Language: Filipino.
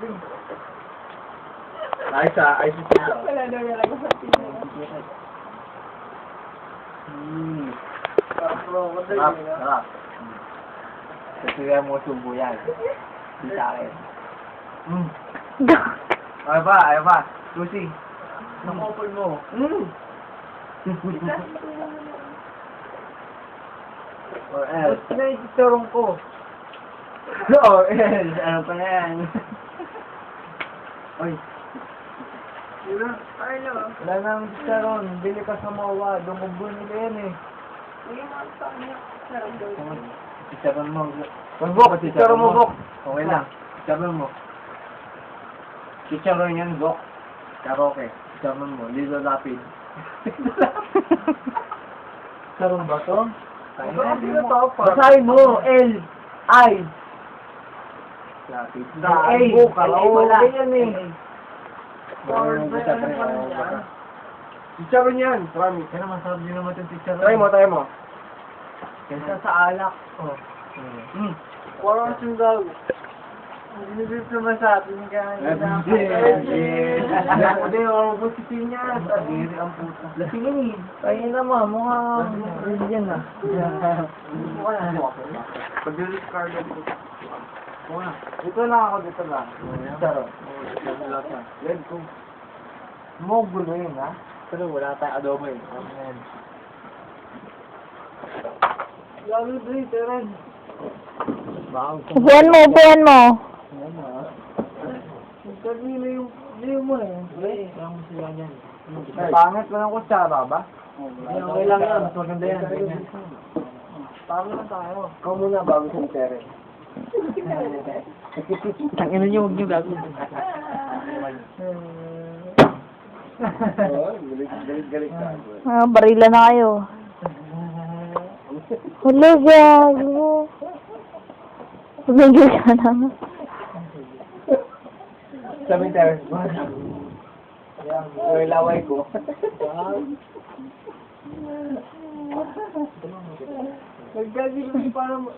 rin. Ayos ah, ayos ito. Wala daw yung nag-happy. Sarap, sarap. Kasi mo subo yan. Di sa akin. Ayaw ba, ayaw ba? Susi. Nakopol mo. Or else. Ba't na yung chicharon ko? Or else. Ano pa na yan? Oy. Ano? Wala nang chicharon. Bili ka sa mawa. Dumugbo nila yan eh. Hindi mo sa kanya. Sarap daw. Chicharon mo. Bok, chicharon mo, Bok. Okay lang. Chicharon mo. Chicharon yan, Bok. Karaoke. Chicharon mo. Lilo Lapid. Chicharon ba to? Basahin mo, L, I. Lapid. Wala yan eh. Chicharon yan. Promise. Kaya naman sarap din naman itong chicharon. Try mo. Kesa sa alak. Oh. Parang sundaw. Binibip naman sa atin ka. Hindi. Ako din, ako po si Pinya. Sabiri ang puta. Lasingin eh. Kaya naman, mukhang Indian ah. Pag-discard ako. Dito lang ako, dito lang. Charo. Yan ko. Mo gulo yun, ha? Pero wala tayong adobo eh. Amen. Lalo doon, Teren. Upuan mo. Kanina yung liyo mo eh. Kaya mo sila yan. Pangit lang ang kutsara ba? Okay lang yan, mas maganda yan. Tama na tayo. Ikaw muna bago sa Tere. Tangina niyo, huwag niyo gagawin. Galit ka. Barila na kayo. Hello, gago. Tumigil ka na. Sabi Tere. Yung laway ko. Nagkagil parang